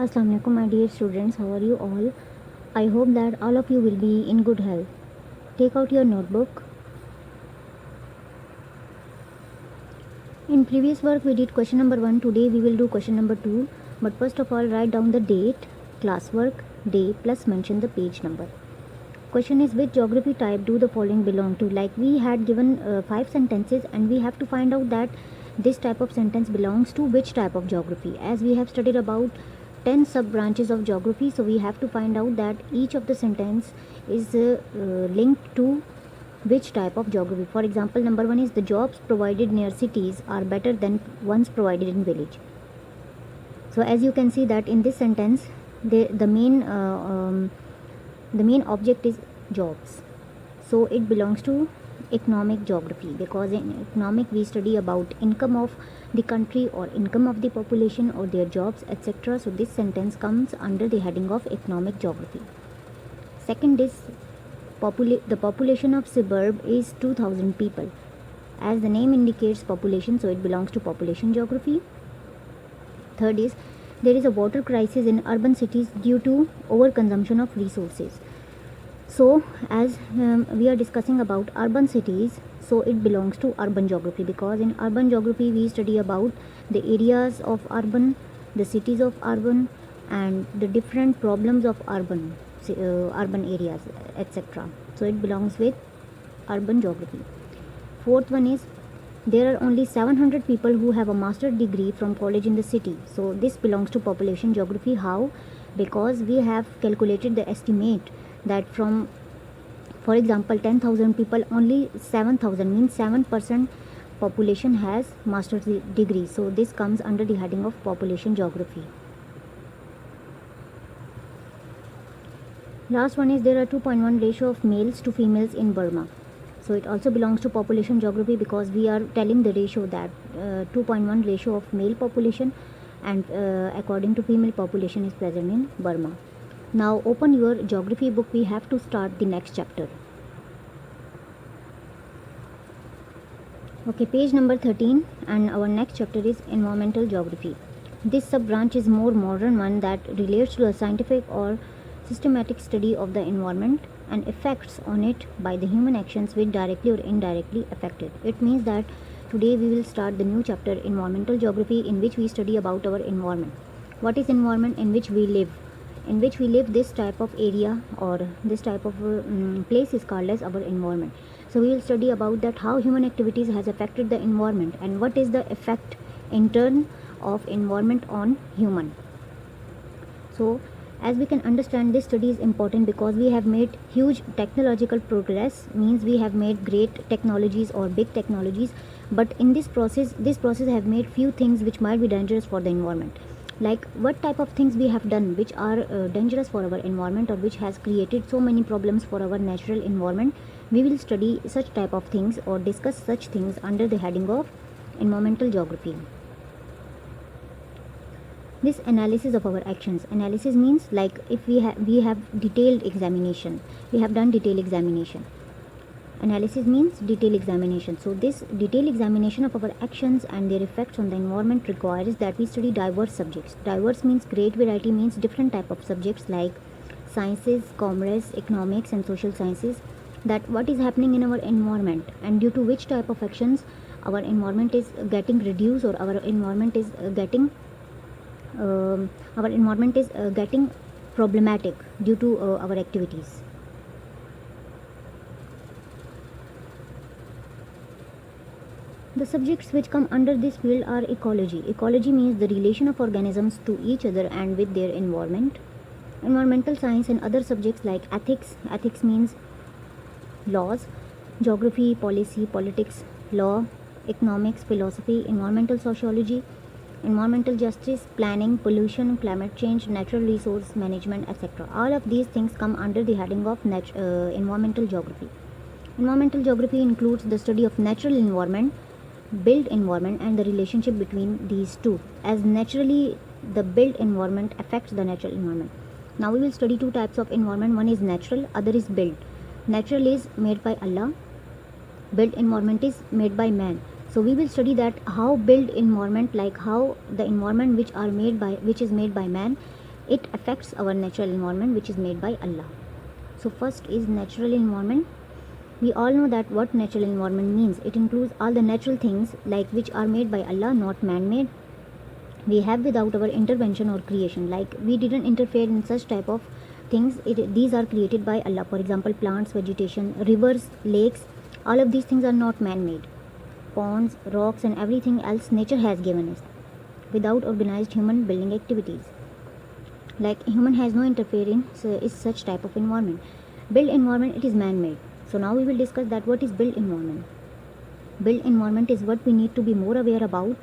Assalamu alaikum, my dear students. How are you all? I hope that all of you will be in good health. Take out your notebook. In previous work, we did question number 1. Today, we will do question number 2. But first of all, write down the date, classwork, day, plus mention the page number. Question is, which geography type do the following belong to? Like we had given 5 sentences, and we have to find out that this type of sentence belongs to which type of geography. As we have studied about 10 sub branches of geography, so we have to find out that each of the sentence is linked to which type of geography. For example, number 1 is, the jobs provided near cities are better than ones provided in village. So as you can see that in this sentence, the main object is jobs, so it belongs to economic geography, because in economic we study about income of the country or income of the population or their jobs, etc. So this sentence comes under the heading of economic geography. Second is, the population of suburb is 2000 people. As the name indicates population, so it belongs to population geography. Third is, there is a water crisis in urban cities due to overconsumption of resources. So as we are discussing about urban cities, so it belongs to urban geography, because in urban geography we study about the areas of urban, the cities of urban, and the different problems of urban areas, etc. So it belongs with urban geography. Fourth one is, there are only 700 people who have a master's degree from college in the city. So this belongs to population geography. How? Because we have calculated the estimate that from, for example, 10,000 people, only 7,000 means 7% population has master's degree. So this comes under the heading of population geography. Last one is, there are 2.1 ratio of males to females in Burma. So it also belongs to population geography, because we are telling the ratio that 2.1 ratio of male population and according to female population is present in Burma. Now open your geography book. We have to start the next chapter. Okay, page number 13, and our next chapter is environmental geography. This sub branch is more modern one that relates to a scientific or systematic study of the environment and effects on it by the human actions which directly or indirectly affect it. It means that today we will start the new chapter, environmental geography, in which we study about our environment. What is environment? In which we live. In which we live, this type of area or this type of place is called as our environment. So we will study about that, how human activities has affected the environment and what is the effect in turn of environment on human. So as we can understand, this study is important because we have made huge technological progress, means we have made great technologies or big technologies, but in this process have made few things which might be dangerous for the environment. Like what type of things we have done which are dangerous for our environment or which has created so many problems for our natural environment. We will study such type of things or discuss such things under the heading of environmental geography. This analysis of our actions. Analysis means like if we have detailed examination. We have done detailed examination. Analysis means detailed examination. So this detailed examination of our actions and their effects on the environment requires that we study diverse subjects. Diverse means great variety, means different type of subjects like sciences, commerce, economics and social sciences, that what is happening in our environment and due to which type of actions our environment is getting reduced or our environment is getting problematic due to our activities. The subjects which come under this field are ecology. Ecology means the relation of organisms to each other and with their environment. Environmental science and other subjects like ethics. Ethics means laws. Geography, policy, politics, law, economics, philosophy, environmental sociology, environmental justice, planning, pollution, climate change, natural resource management, etc. All of these things come under the heading of environmental geography. Environmental geography includes the study of natural environment, built environment and the relationship between these two, as naturally the built environment affects the natural environment. Now we will study two types of environment. One is natural, other is built. Natural is made by Allah, built environment is made by man. So we will study that how built environment, like how the environment which is made by man it affects our natural environment which is made by Allah. So first is natural environment. We all know that what natural environment means. It includes all the natural things like which are made by Allah, not man-made. We have without our intervention or creation, like we didn't interfere in such type of things. These are created by Allah. For example, plants, vegetation, rivers, lakes, all of these things are not man-made. Ponds, rocks and everything else nature has given us without organized human building activities. Like human has no interference is such type of environment. Built environment, it is man-made. So now we will discuss that what is built environment. Built environment is what we need to be more aware about.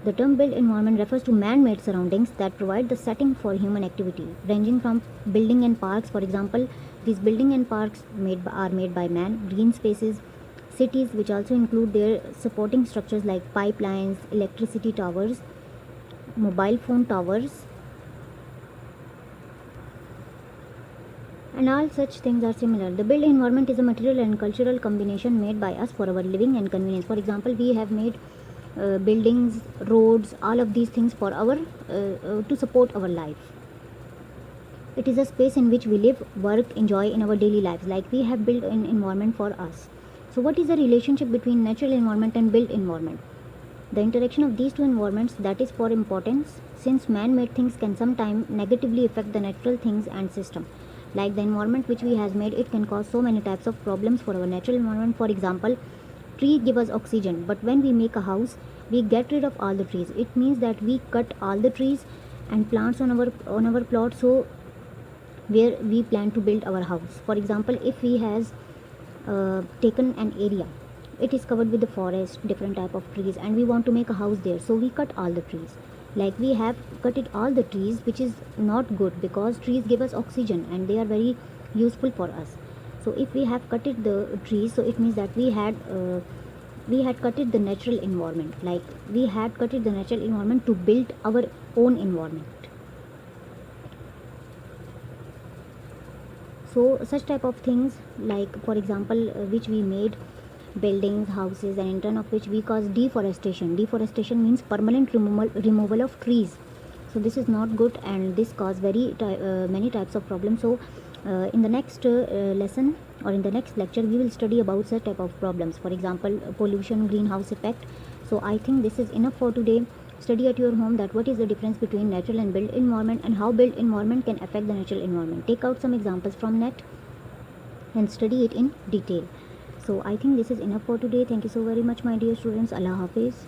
The term built environment refers to man-made surroundings that provide the setting for human activity, ranging from building and parks. For example, these building and parks are made by man. Green spaces, cities, which also include their supporting structures like pipelines, electricity towers, mobile phone towers, and all such things are similar. The built environment is a material and cultural combination made by us for our living and convenience. For example, we have made buildings, roads, all of these things for our to support our life. It is a space in which we live, work, enjoy in our daily lives. Like we have built an environment for us. So what is the relationship between natural environment and built environment? The interaction of these two environments, that is for importance, since man-made things can sometimes negatively affect the natural things and system. Like the environment which we has made, it can cause so many types of problems for our natural environment. For example, trees give us oxygen, but when we make a house, we get rid of all the trees. It means that we cut all the trees and plants on our plot, so where we plan to build our house. For example, if we has taken an area, it is covered with the forest, different type of trees, and we want to make a house there, so we cut all the trees. Like we have cutted all the trees, which is not good, because trees give us oxygen and they are very useful for us. So if we have cutted the trees, so it means that we had cutted the natural environment. Like we had cutted the natural environment to build our own environment. So such type of things, like for example, which we made buildings, houses, and in turn of which we cause deforestation. Deforestation means permanent removal of trees. So this is not good, and this cause very many types of problems. So in the next lesson or in the next lecture, we will study about such type of problems. For example, pollution, greenhouse effect. So I think this is enough for today. Study at your home that what is the difference between natural and built environment, and how built environment can affect the natural environment. Take out some examples from net and study it in detail. So I think this is enough for today. Thank you so very much, my dear students. Allah Hafiz.